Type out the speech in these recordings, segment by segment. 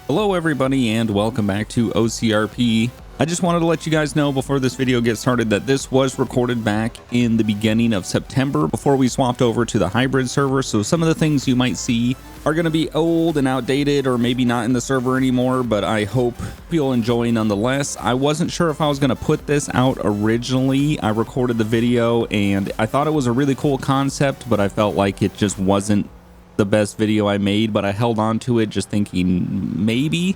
Hello everybody and welcome back to OCRP. I just wanted to let you guys know before this video gets started that this was recorded back in the beginning of September before we swapped over to the hybrid server, so some of the things you might see are going to be old and outdated or maybe not in the server anymore, but I hope you'll enjoy nonetheless. I wasn't sure if I was going to put this out originally. I recorded the video and I thought it was a really cool concept, but I felt like it just wasn't the best video I made, but I held on to it just thinking maybe.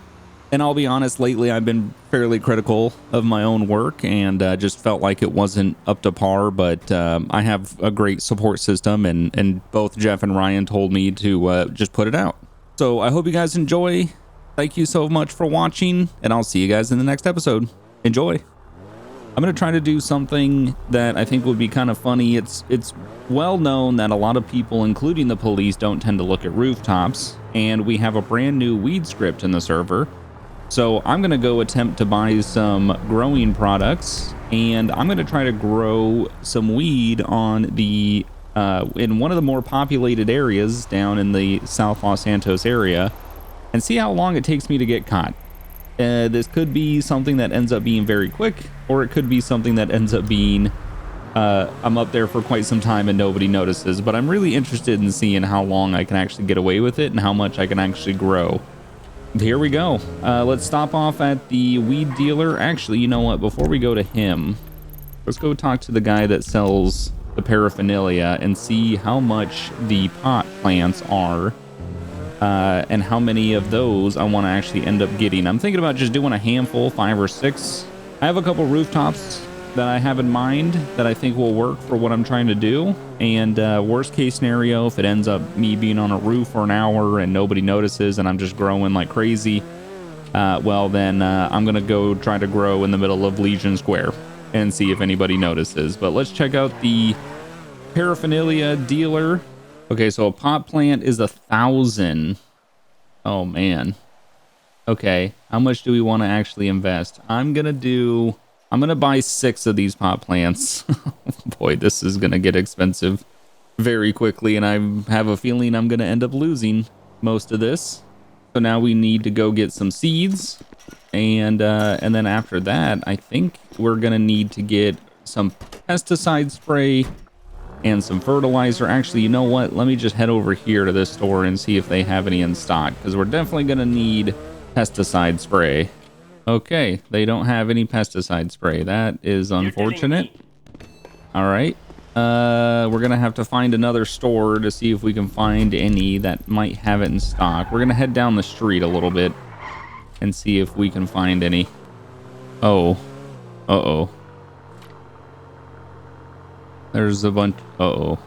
And I'll be honest, lately I've been fairly critical of my own work and just felt like it wasn't up to par, but I have a great support system and both Jeff and Ryan told me to just put it out. So I hope you guys enjoy. Thank you so much for watching and I'll see you guys in the next episode. Enjoy. I'm going to try to do something that I think would be kind of funny. It's well known that a lot of people, including the police, don't tend to look at rooftops, and we have a brand new weed script in the server. So I'm going to go attempt to buy some growing products, and I'm going to try to grow some weed on the in one of the more populated areas down in the South Los Santos area and see how long it takes me to get caught. This could be something that ends up being very quick, or it could be something that ends up being I'm up there for quite some time and nobody notices, but I'm really interested in seeing how long I can actually get away with it and how much I can actually grow. Here we go. Let's stop off at the weed dealer. Actually, you know what? Before we go to him, let's go talk to the guy that sells the paraphernalia and see how much the pot plants are. And how many of those I want to actually end up getting. I'm thinking about just doing a handful, 5 or 6. I have a couple rooftops that I have in mind that I think will work for what I'm trying to do. And worst case scenario, if it ends up me being on a roof for an hour and nobody notices and I'm just growing like crazy, well then I'm gonna go try to grow in the middle of Legion Square and see if anybody notices. But let's check out the paraphernalia dealer. Okay, so a pot plant is 1,000. Oh man. Okay, how much do we want to actually invest? I'm gonna buy 6 of these pot plants. Boy, this is gonna get expensive very quickly, and I have a feeling I'm gonna end up losing most of this. So now we need to go get some seeds, and then after that, I think we're gonna need to get some pesticide spray and some fertilizer. Actually, you know what? Let me just head over here to this store and see if they have any in stock, because we're definitely gonna need pesticide spray. Okay, they don't have any pesticide spray. That is unfortunate. All right, we're gonna have to find another store to see if we can find any that might have it in stock. We're gonna head down the street a little bit and see if we can find any. Oh, uh-oh. There's a bunch. Uh-oh.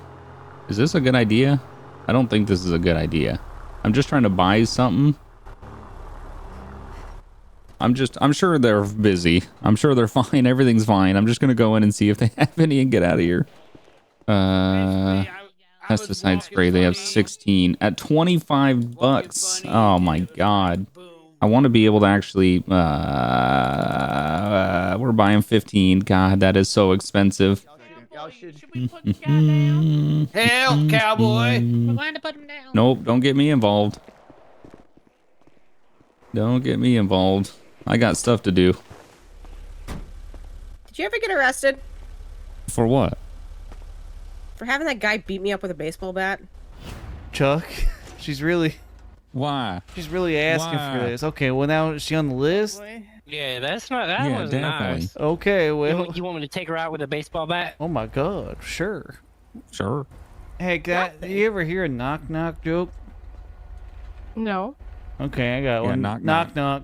Is this a good idea? I don't think this is a good idea. I'm just trying to buy something. I'm sure they're busy. I'm sure they're fine. Everything's fine. I'm just gonna go in and see if they have any and get out of here. Pesticide spray. They have 16 at 25 bucks. Oh my god. I want to be able to actually we're buying 15. God, that is so expensive. Help, cowboy! Nope, don't get me involved. Don't get me involved. I got stuff to do. Did you ever get arrested? For what? For having that guy beat me up with a baseball bat? Chuck, she's really asking Why? for this. Okay, well now is she on the list? Yeah, that's not. That Yeah, was definitely. nice. Okay, well. You want me to take her out with a baseball bat? Oh my God, sure. Sure. Hey, guy, do you ever hear a knock knock joke? No. Okay, I got Yeah, one. knock, Knock knock.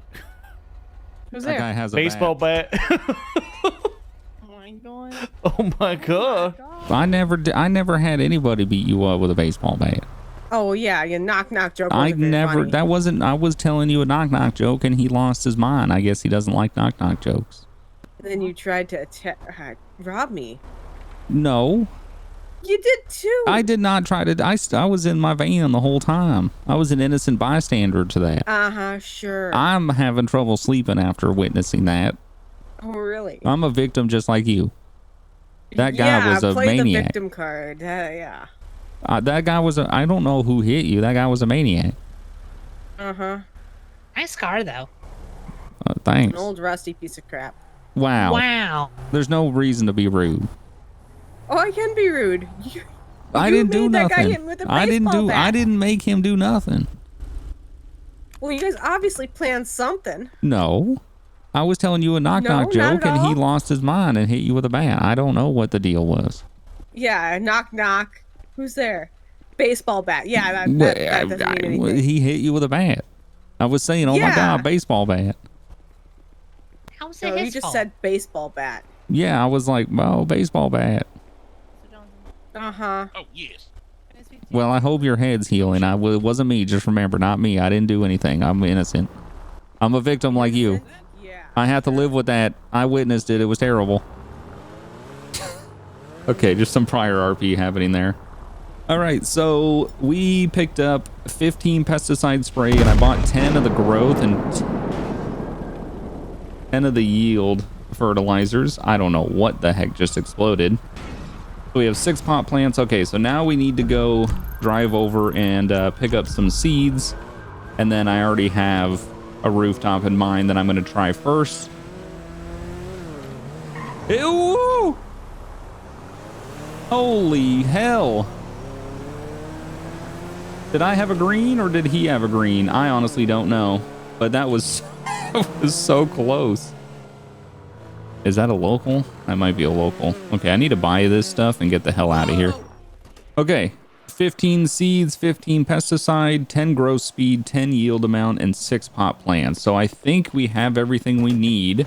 Who's That there? guy has a Baseball bat. bat. Oh my god. Oh my God. I never had anybody beat you up with a baseball bat. Oh yeah, your knock knock joke. I wasn't very never. funny. That wasn't. I was telling you a knock knock joke, and he lost his mind. I guess he doesn't like knock knock jokes. And then you tried to rob me. No, You did too. I did not try to. I was in my van the whole time. I was an innocent bystander to that. Sure. I'm having trouble sleeping after witnessing that. Oh really? I'm a victim just like you. That guy was a play the maniac. victim card. Yeah. That guy was a. I don't know who hit you. That guy was a maniac. Uh-huh. Nice car, though. Thanks. An old rusty piece of crap. Wow. Wow. There's no reason to be rude. Oh, I can be rude. I didn't do made that guy nothing. hit me with a I baseball bat. didn't make him do nothing. Well, you guys obviously planned something. No. I was telling you a knock knock No, not joke at and he all. lost his mind and hit you with a bat. I don't know what the deal was. Yeah, knock knock. Who's there? Baseball bat. Yeah, that doesn't mean anything. He hit you with a bat. I was saying, oh my Yeah. God, baseball bat. How's it No, his you just fault? said baseball bat. Yeah, I was like, oh, baseball bat. Uh-huh. Oh, yes. Well, I hope your head's healing. It wasn't me. Just remember, not me. I didn't do anything. I'm innocent. I'm a victim like you. Yeah. I have to live with that. I witnessed it. It was terrible. Okay, just some prior RP happening there. All right, so we picked up 15 pesticide spray, and I bought 10 of the growth and 10 of the yield fertilizers. I don't know what the heck just exploded. So we have 6 pot plants. Okay, so now we need to go drive over and pick up some seeds. And then I already have a rooftop in mind that I'm going to try first. Ew! Holy hell. Did I have a green or did he have a green? I honestly don't know. But that was, that was so close. Is that a local? That might be a local. Okay, I need to buy this stuff and get the hell out of here. Okay, 15 seeds, 15 pesticide, 10 growth speed, 10 yield amount, and 6 pot plants. So I think we have everything we need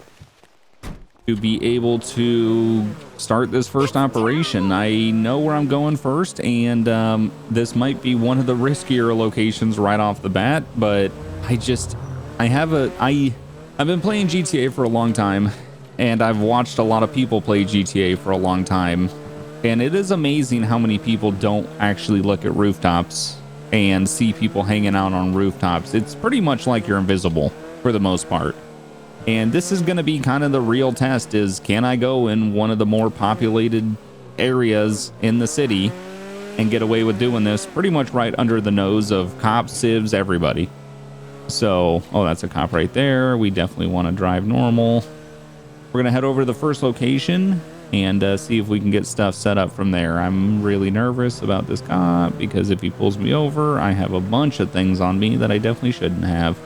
to be able to start this first operation. I know where I'm going first, and this might be one of the riskier locations right off the bat, but I've been playing GTA for a long time, and I've watched a lot of people play GTA for a long time, and it is amazing how many people don't actually look at rooftops and see people hanging out on rooftops. It's pretty much like you're invisible for the most part. And this is going to be kind of the real test, is can I go in one of the more populated areas in the city and get away with doing this pretty much right under the nose of cops, civs, everybody. So, oh, that's a cop right there. We definitely want to drive normal. We're going to head over to the first location and see if we can get stuff set up from there. I'm really nervous about this cop because if he pulls me over, I have a bunch of things on me that I definitely shouldn't have.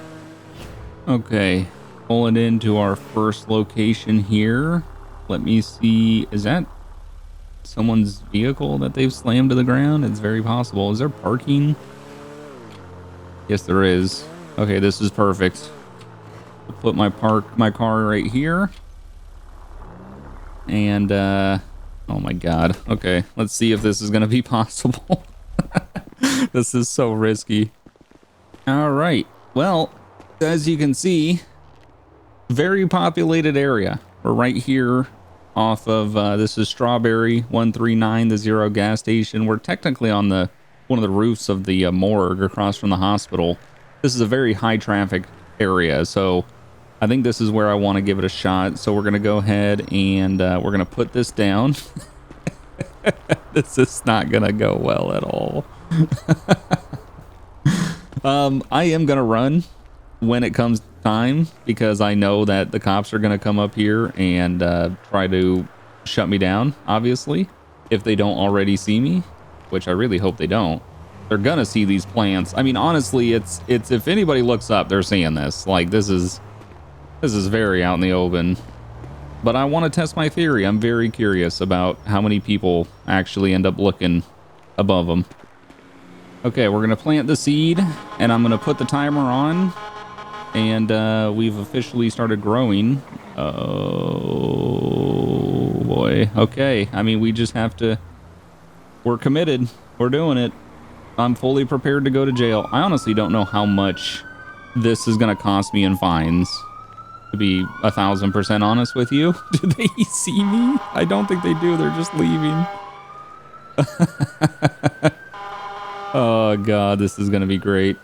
Okay. Pulling into our first location here. Let me see. Is that someone's vehicle that they've slammed to the ground? It's very possible. Is there parking? Yes, there is. Okay, this is perfect. I'll put my car right here. And, oh my God. Okay, let's see if this is going to be possible. This is so risky. All right. Well, as you can see, very populated area. We're right here off of this is Strawberry 139, the Zero gas station. We're technically on one of the roofs of the morgue across from the hospital. This is a very high traffic area, so I think this is where I want to give it a shot. So we're gonna go ahead and we're gonna put this down. This is not gonna go well at all. I am gonna run when it comes time because I know that the cops are gonna come up here and try to shut me down, obviously, if they don't already see me, which I really hope they don't. They're gonna see these plants. I mean, honestly, it's if anybody looks up, they're seeing this. Like, this is very out in the open. But I want to test my theory. I'm very curious about how many people actually end up looking above them. Okay, we're gonna plant the seed, and I'm gonna put the timer on. And we've officially started growing. Oh boy. Okay. I mean, we just have to. We're committed. We're doing it. I'm fully prepared to go to jail. I honestly don't know how much this is going to cost me in fines. To be 1,000% honest with you. Do they see me? I don't think they do. They're just leaving. Oh God, this is going to be great.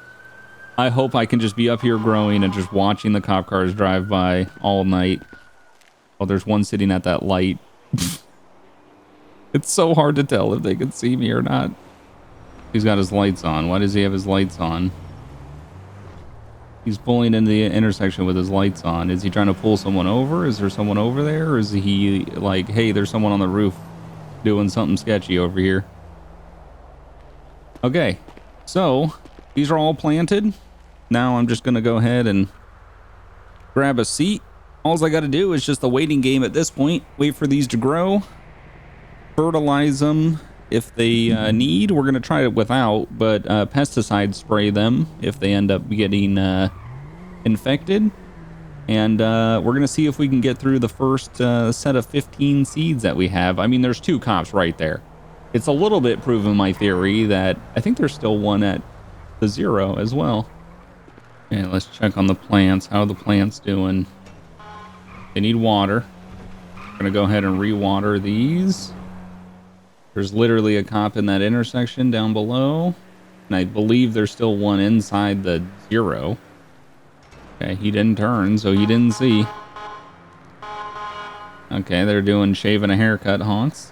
I hope I can just be up here growing and just watching the cop cars drive by all night. Oh, there's one sitting at that light. It's so hard to tell if they can see me or not. He's got his lights on. Why does he have his lights on? He's pulling in the intersection with his lights on. Is he trying to pull someone over? Is there someone over there? Or is he like, hey, there's someone on the roof doing something sketchy over here? Okay, so these are all planted. Now I'm just going to go ahead and grab a seat. All I got to do is just the waiting game at this point. Wait for these to grow. Fertilize them if they need. We're going to try it without, but pesticide spray them if they end up getting infected. And we're going to see if we can get through the first set of 15 seeds that we have. I mean, there's 2 cops right there. It's a little bit proving my theory that I think there's still one at the 0 as well. Okay, let's check on the plants. How are the plants doing? They need water. I'm going to go ahead and re-water these. There's literally a cop in that intersection down below. And I believe there's still one inside the 0. Okay, he didn't turn, so he didn't see. Okay, they're doing shaving a haircut honks.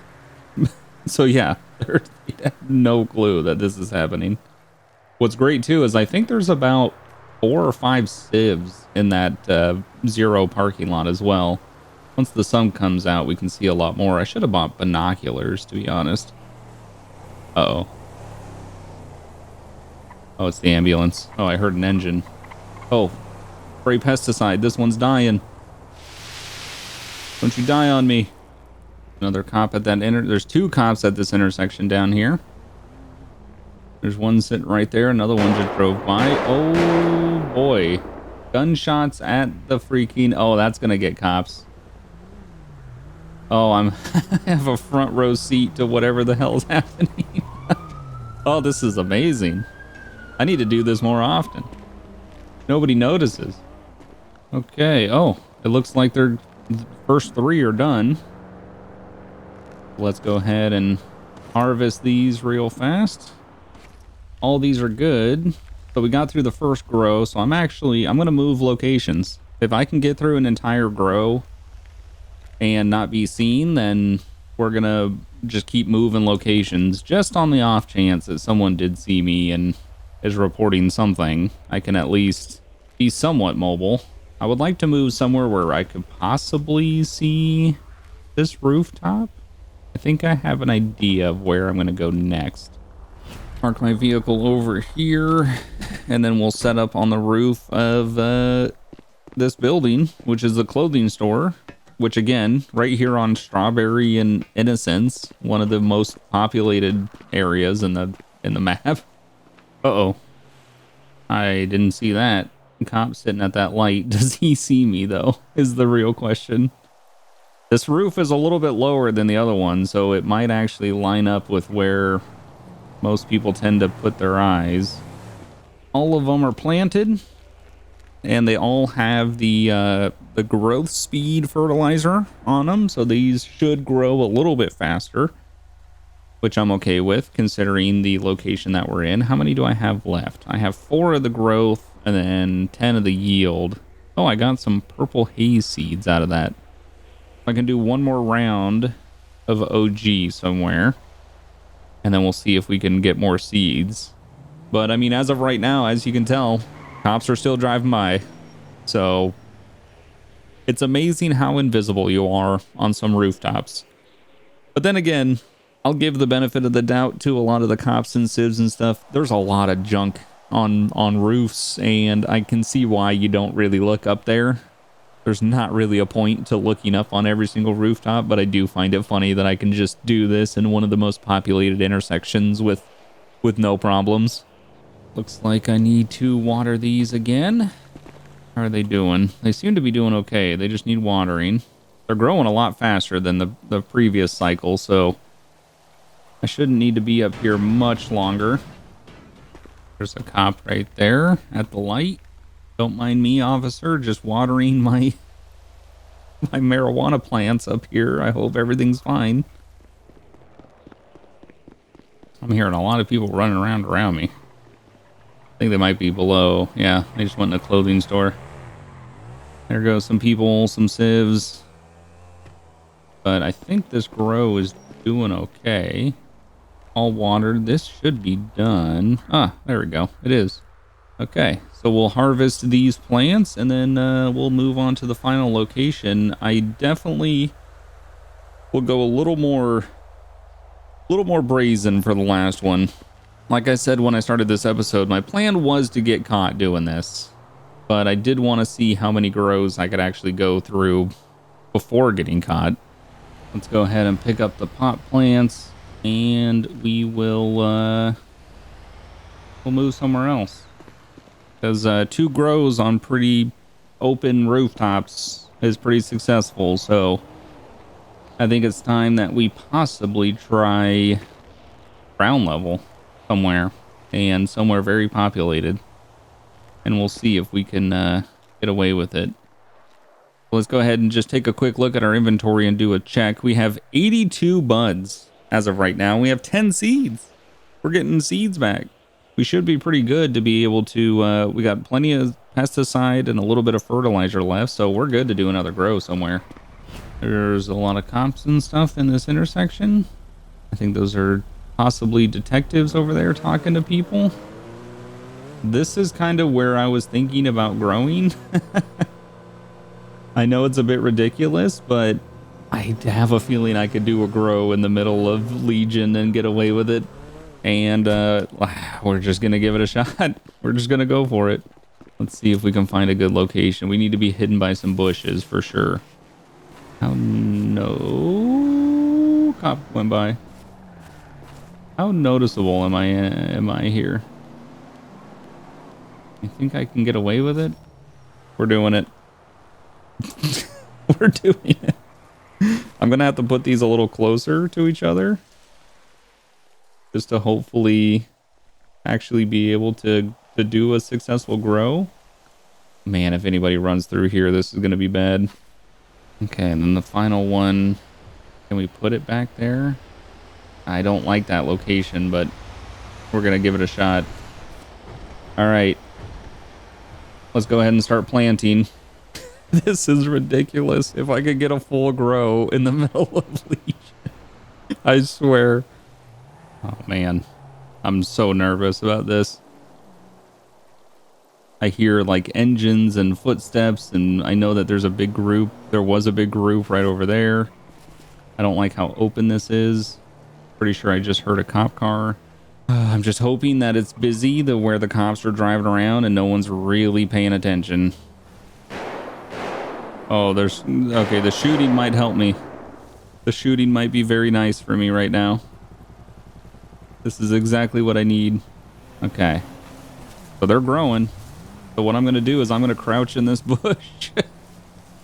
So yeah, they have no clue that this is happening. What's great too is I think there's about 4 or 5 civs in that 0 parking lot as well. Once the sun comes out, we can see a lot more. I should have bought binoculars, to be honest. Uh-oh. Oh, it's the ambulance. Oh, I heard an engine. Oh, spray pesticide. This one's dying. Don't you die on me. Another cop at that there's 2 cops at this intersection down here. There's one sitting right there. Another one just drove by. Oh, boy. Gunshots at the freaking... Oh, that's going to get cops. Oh, I have a front row seat to whatever the hell's happening. Oh, this is amazing. I need to do this more often. Nobody notices. Okay. Oh, it looks like the first 3 are done. Let's go ahead and harvest these real fast. All these are good. So we got through the first grow. So I'm going to move locations. If I can get through an entire grow and not be seen, then we're going to just keep moving locations just on the off chance that someone did see me and is reporting something. I can at least be somewhat mobile. I would like to move somewhere where I could possibly see this rooftop. I think I have an idea of where I'm going to go next. Park my vehicle over here, and then we'll set up on the roof of this building, which is the clothing store, which again, right here on Strawberry and Innocence, one of the most populated areas in the map. Uh-oh. I didn't see that. Cop sitting at that light. Does he see me, though, is the real question. This roof is a little bit lower than the other one, so it might actually line up with where most people tend to put their eyes. All of them are planted, and they all have the growth speed fertilizer on them, so these should grow a little bit faster, which I'm okay with, considering the location that we're in. How many do I have left? I have 4 of the growth, and then 10 of the yield. Oh, I got some purple haze seeds out of that. I can do one more round of OG somewhere, and then we'll see if we can get more seeds. But I mean, as of right now, as you can tell, cops are still driving by. So it's amazing how invisible you are on some rooftops. But then again, I'll give the benefit of the doubt to a lot of the cops and civs and stuff. There's a lot of junk on roofs, and I can see why you don't really look up there. There's not really a point to looking up on every single rooftop, but I do find it funny that I can just do this in one of the most populated intersections with no problems. Looks like I need to water these again. How are they doing? They seem to be doing okay. They just need watering. They're growing a lot faster than the previous cycle, so I shouldn't need to be up here much longer. There's a cop right there at the light. Don't mind me, officer, just watering my marijuana plants up here. I hope everything's fine. I'm hearing a lot of people running around me. I think they might be below. Yeah, they just went in a clothing store. There goes some people, some civs. But I think this grow is doing okay. All watered. This should be done. Ah, there we go. It is. Okay, so we'll harvest these plants and then we'll move on to the final location. I definitely will go a little more brazen for the last one. Like I said when I started this episode, my plan was to get caught doing this, but I did want to see how many grows I could actually go through before getting caught. Let's go ahead and pick up the pot plants, and we'll move somewhere else. Because 2 grows on pretty open rooftops is pretty successful, so I think it's time that we possibly try ground level somewhere, and somewhere very populated, and we'll see if we can get away with it. Let's go ahead and just take a quick look at our inventory and do a check. We have 82 buds as of right now. We have 10 seeds. We're getting seeds back. We should be pretty good to be able to, we got plenty of pesticide and a little bit of fertilizer left, so we're good to do another grow somewhere. There's a lot of cops and stuff in this intersection. I think those are possibly detectives over there talking to people. This is kind of where I was thinking about growing. I know it's a bit ridiculous, but I have a feeling I could do a grow in the middle of Legion and get away with it. And we're just going to give it a shot. We're just going to go for it. Let's see if we can find a good location. We need to be hidden by some bushes for sure. How no cop went by. How noticeable am I here? You think I can get away with it? We're doing it. We're doing it. I'm going to have to put these a little closer to each other, just to hopefully actually be able to do a successful grow. Man, if anybody runs through here, this is going to be bad. Okay, and then the final one. Can we put it back there? I don't like that location, but we're going to give it a shot. All right. Let's go ahead and start planting. This is ridiculous. If I could get a full grow in the middle of Legion, I swear. Oh, man. I'm so nervous about this. I hear like engines and footsteps, and I know that there's a big group. There was a big group right over there. I don't like how open this is. Pretty sure I just heard a cop car. I'm just hoping that it's busy, where the cops are driving around and no one's really paying attention. Oh, okay, the shooting might help me. The shooting might be very nice for me right now. This is exactly what I need. Okay. So they're growing. So what I'm going to do is I'm going to crouch in this bush.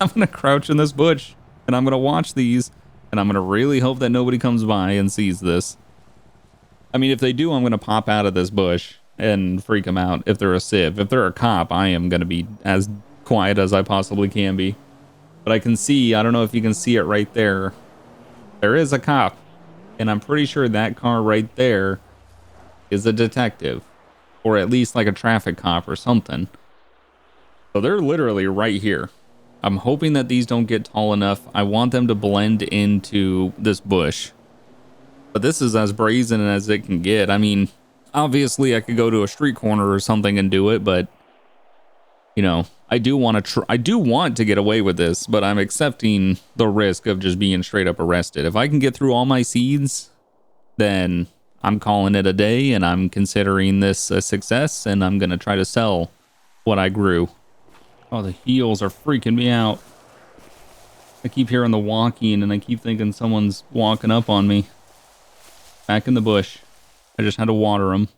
I'm going to crouch in this bush, and I'm going to watch these, and I'm going to really hope that nobody comes by and sees this. I mean, if they do, I'm going to pop out of this bush and freak them out if they're a civ. If they're a cop, I am going to be as quiet as I possibly can be. But I can see, I don't know if you can see it right there. There is a cop, and I'm pretty sure that car right there is a detective, or at least like a traffic cop or something. So they're literally right here. I'm hoping that these don't get tall enough. I want them to blend into this bush. But this is as brazen as it can get. I mean, obviously I could go to a street corner or something and do it, but you know, I do want to get away with this, but I'm accepting the risk of just being straight up arrested. If I can get through all my seeds, then I'm calling it a day, and I'm considering this a success, and I'm going to try to sell what I grew. Oh, the heels are freaking me out. I keep hearing the walking, and I keep thinking someone's walking up on me. Back in the bush. I just had to water them.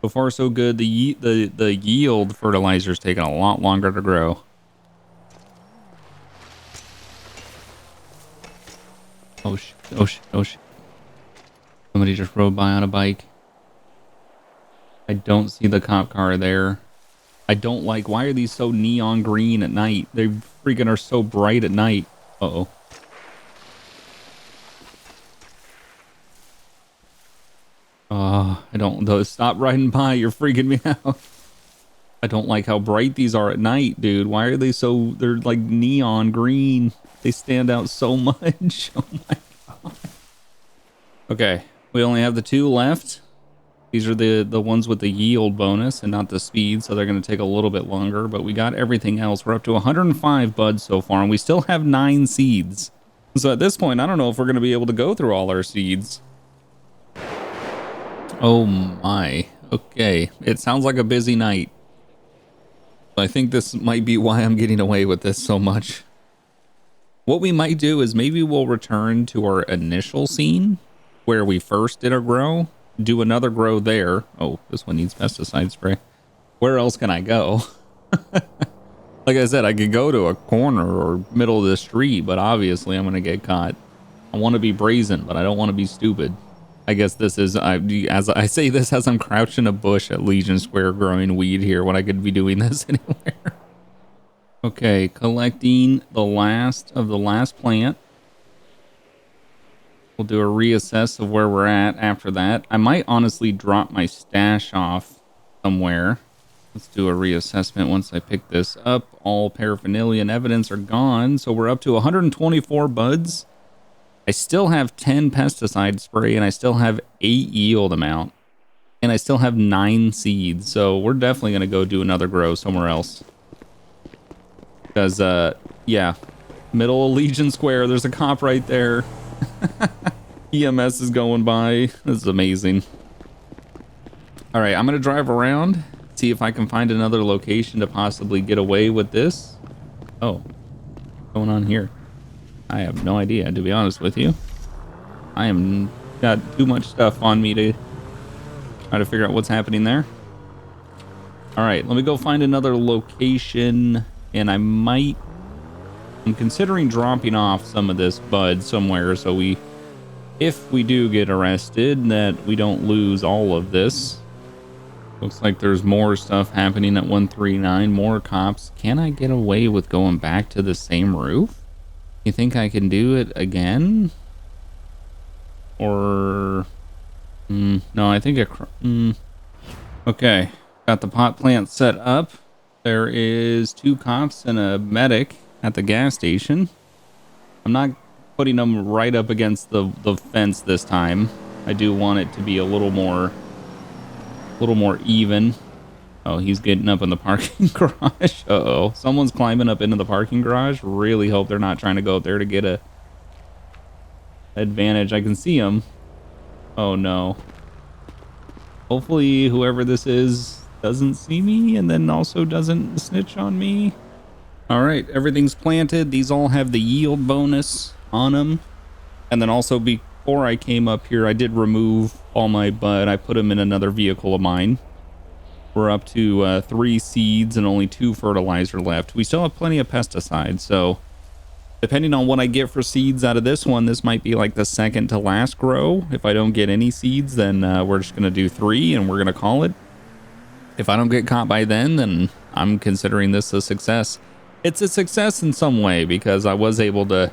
So far, so good. The yield fertilizer's taking a lot longer to grow. Oh, shit. Oh, shit. Oh, shit. Somebody just rode by on a bike. I don't see the cop car there. I don't like... Why are these so neon green at night? They freaking are so bright at night. Uh-oh. I don't... Stop riding by. You're freaking me out. I don't like how bright these are at night, dude. Why are they so... They're like neon green. They stand out so much. Oh my god. Okay. We only have the 2 left. These are the ones with the yield bonus and not the speed, so they're going to take a little bit longer, but we got everything else. We're up to 105 buds so far, and we still have 9 seeds. So at this point, I don't know if we're going to be able to go through all our seeds. Oh my. Okay. It sounds like a busy night. I think this might be why I'm getting away with this so much. What we might do is maybe we'll return to our initial scene where we first did our grow, do another grow there. Oh, this one needs pesticide spray. Where else can I go? Like I said, I could go to a corner or middle of the street, but obviously I'm going to get caught. I want to be brazen, but I don't want to be stupid. I guess this is, as I say this as I'm crouched in a bush at Legion Square growing weed here when I could be doing this anywhere. Okay, collecting the last of the last plant. We'll do a reassess of where we're at after that. I might honestly drop my stash off somewhere. Let's do a reassessment once I pick this up. All paraphernalia and evidence are gone, so we're up to 124 buds. I still have 10 pesticide spray, and I still have 8 yield amount, and I still have 9 seeds. So we're definitely going to go do another grow somewhere else. Because, yeah, middle of Legion Square, there's a cop right there. EMS is going by. This is amazing. All right, I'm going to drive around, see if I can find another location to possibly get away with this. Oh, what's going on here? I have no idea, to be honest with you. I am got too much stuff on me to try to figure out what's happening there. All right, let me go find another location, and I'm considering dropping off some of this bud somewhere so if we do get arrested, that we don't lose all of this. Looks like there's more stuff happening at 139, more cops. Can I get away with going back to the same roof? You think I can do it again? Or... no, I think okay, got the pot plant set up. There is 2 cops and a medic at the gas station. I'm not putting them right up against the fence this time. I do want it to be a little more even. Oh, he's getting up in the parking garage. Uh-oh. Someone's climbing up into the parking garage. Really hope they're not trying to go up there to get a advantage. I can see him. Oh, no. Hopefully, whoever this is doesn't see me and then also doesn't snitch on me. All right, everything's planted. These all have the yield bonus on them. And then also, before I came up here, I did remove all my bud. I put them in another vehicle of mine. We're up to 3 seeds and only 2 fertilizer left. We still have plenty of pesticides, so depending on what I get for seeds out of this one, this might be like the second to last grow. If I don't get any seeds, then we're just going to do 3 and we're going to call it. If I don't get caught by then I'm considering this a success. It's a success in some way because I was able to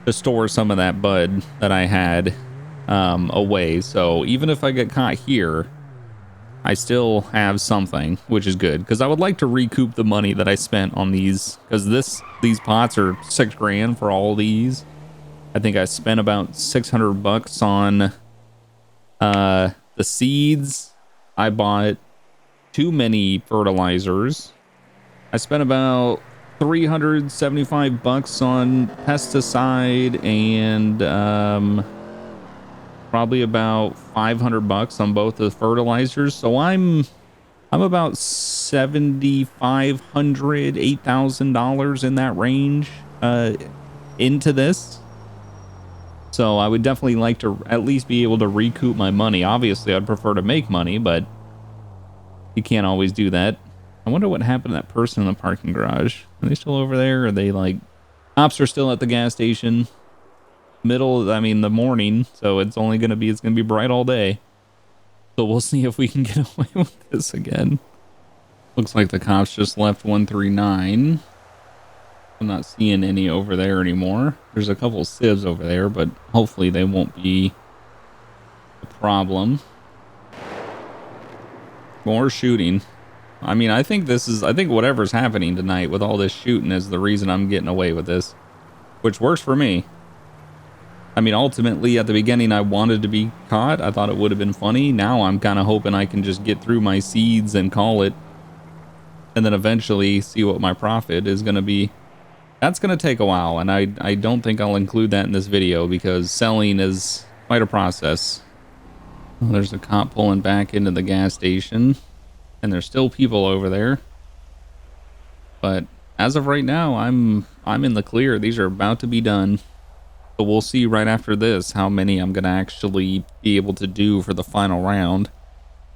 store some of that bud that I had away. So even if I get caught here, I still have something, which is good, because I would like to recoup the money that I spent on these, because these pots are $6 grand for all these. I think I spent about 600 bucks on the seeds. I bought too many fertilizers. I spent about 375 bucks on pesticide and probably about 500 bucks on both the fertilizers. So I'm about $7,500, $8,000 in that range into this. So I would definitely like to at least be able to recoup my money. Obviously, I'd prefer to make money, but you can't always do that. I wonder what happened to that person in the parking garage. Are they still over there? Are they like... Cops are still at the gas station. The morning, so it's gonna be bright all day. So we'll see if we can get away with this again. Looks like the cops just left 139. I'm not seeing any over there anymore. There's a couple civs over there, but hopefully they won't be a problem. More shooting. I think whatever's happening tonight with all this shooting is the reason I'm getting away with this, which works for me. I mean, ultimately, at the beginning, I wanted to be caught. I thought it would have been funny. Now I'm kind of hoping I can just get through my seeds and call it, and then eventually see what my profit is going to be. That's going to take a while, and I don't think I'll include that in this video because selling is quite a process. Well, there's a cop pulling back into the gas station, and there's still people over there. But as of right now, I'm in the clear. These are about to be done. So we'll see right after this how many I'm going to actually be able to do for the final round.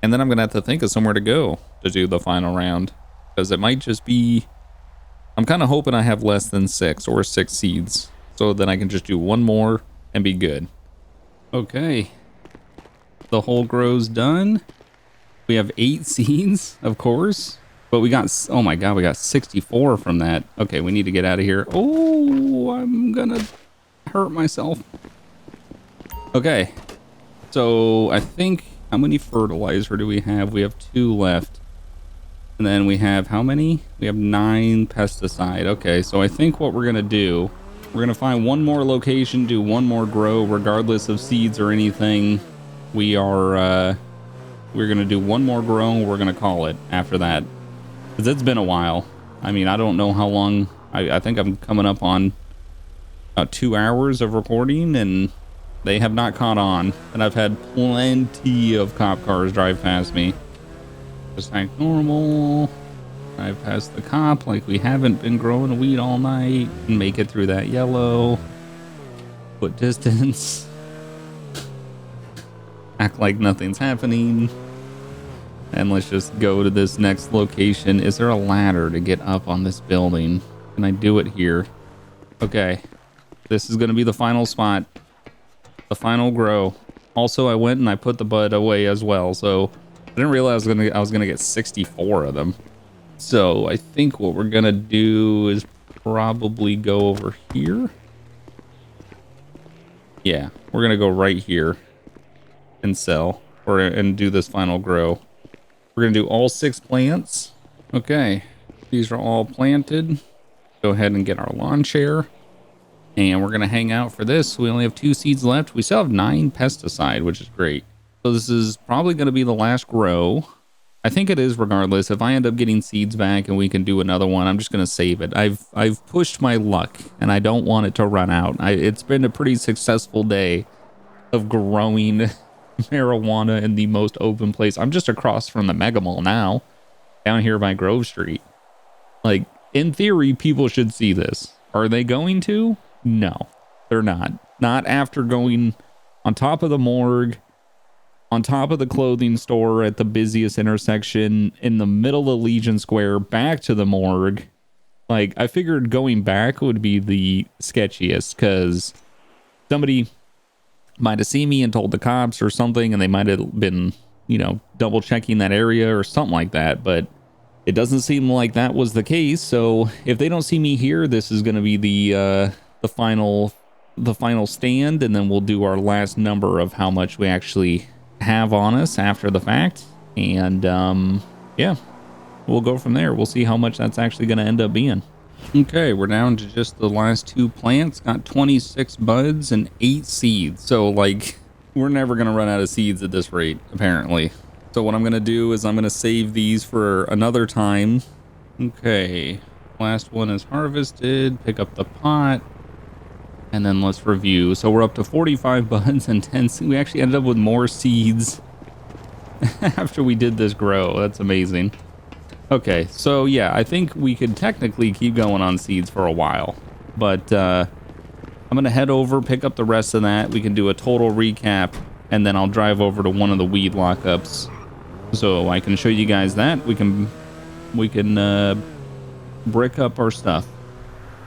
And then I'm going to have to think of somewhere to go to do the final round. Because it might just be... I'm kind of hoping I have less than 6 or 6 seeds. So then I can just do one more and be good. Okay. The whole grow's done. We have 8 seeds, of course. But we got... Oh my god, we got 64 from that. Okay, we need to get out of here. Oh, I'm going to hurt myself. Okay. So I think... How many fertilizer do we have? We have 2 left. And then we have how many? We have 9 pesticide. Okay, so I think what we're gonna do, we're gonna find one more location, do one more grow, regardless of seeds or anything. We're gonna do one more grow. We're gonna call it after that, because it's been a while. I mean, I don't know how long. I think I'm coming up on about 2 hours of recording, and they have not caught on. And I've had plenty of cop cars drive past me. Just act normal. Drive past the cop like we haven't been growing weed all night. And make it through that yellow. Put distance. Act like nothing's happening. And let's just go to this next location. Is there a ladder to get up on this building? Can I do it here? Okay. This is going to be the final spot. The final grow. Also, I went and I put the bud away as well, so I didn't realize I was gonna get 64 of them. So I think what we're gonna do is probably go over here. Yeah, we're gonna go right here and sell, and do this final grow. We're gonna do all 6 plants. Okay, these are all planted. Go ahead and get our lawn chair. And we're going to hang out for this. We only have 2 seeds left. We still have 9 pesticide, which is great. So this is probably going to be the last grow. I think it is regardless. If I end up getting seeds back and we can do another one, I'm just going to save it. I've pushed my luck, and I don't want it to run out. It's been a pretty successful day of growing marijuana in the most open place. I'm just across from the Mega Mall now, down here by Grove Street. Like, in theory, people should see this. Are they going to? No, they're not. Not after going on top of the morgue, on top of the clothing store at the busiest intersection, in the middle of Legion Square, back to the morgue. Like, I figured going back would be the sketchiest, because somebody might have seen me and told the cops or something, and they might have been, you know, double checking that area or something like that, but it doesn't seem like that was the case. So if they don't see me here, this is going to be the final stand, and then we'll do our last number of how much we actually have on us after the fact, and yeah, we'll go from there. We'll see how much that's actually going to end up being. Okay, we're down to just the last 2 plants. Got 26 buds and 8 seeds. So like, we're never going to run out of seeds at this rate, apparently. So what I'm going to do is I'm going to save these for another time. Okay, last one is harvested. Pick up the pot. And then let's review. So we're up to 45 buds and 10. We actually ended up with more seeds after we did this grow. That's amazing. Okay, so yeah, I think we could technically keep going on seeds for a while. But I'm going to head over, pick up the rest of that. We can do a total recap, and then I'll drive over to one of the weed lockups so I can show you guys that. We can brick up our stuff.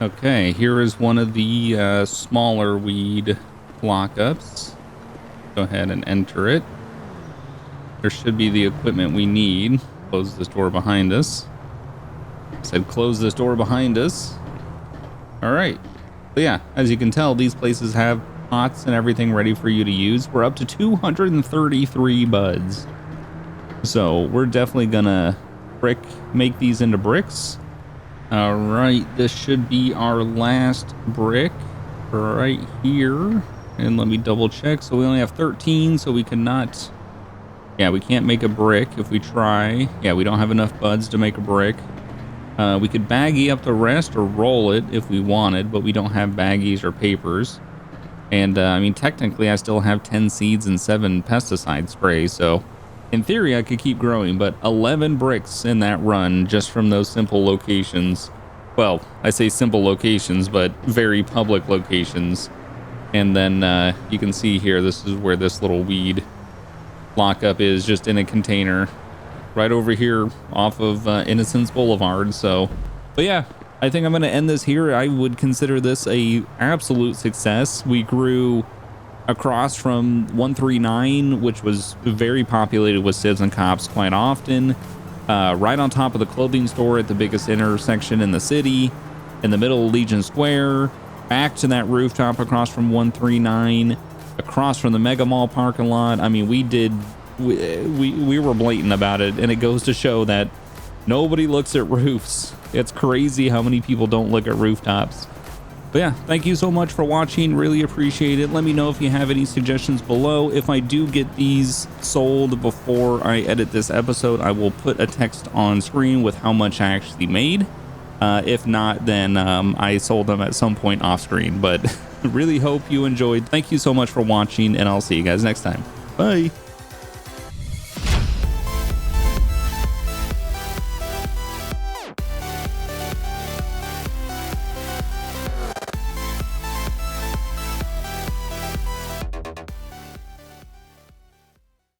Okay, here is one of the smaller weed lockups. Go ahead and enter it. There should be the equipment we need. Close this door behind us. I said close this door behind us. All right. So yeah, as you can tell, these places have pots and everything ready for you to use. We're up to 233 buds. So we're definitely gonna make these into bricks. All right, this should be our last brick right here. And let me double check. So we only have 13, so we cannot... Yeah, we can't make a brick if we try. Yeah, we don't have enough buds to make a brick. We could baggie up the rest or roll it if we wanted, but we don't have baggies or papers. And, I mean, technically, I still have 10 seeds and 7 pesticide sprays, so in theory, I could keep growing, but 11 bricks in that run just from those simple locations. Well, I say simple locations, but very public locations. And then you can see here, this is where this little weed lockup is, just in a container right over here off of Innocence Boulevard. So, but yeah, I think I'm going to end this here. I would consider this a absolute success. We grew across from 139, which was very populated with civs and cops quite often, right on top of the clothing store at the biggest intersection in the city, in the middle of Legion Square, back to that rooftop across from 139, across from the Mega Mall parking lot. I mean, we were blatant about it, and it goes to show that nobody looks at roofs. It's crazy how many people don't look at rooftops. But yeah, thank you so much for watching. Really appreciate it. Let me know if you have any suggestions below. If I do get these sold before I edit this episode, I will put a text on screen with how much I actually made. If not, then I sold them at some point off screen. But really hope you enjoyed. Thank you so much for watching, and I'll see you guys next time. Bye.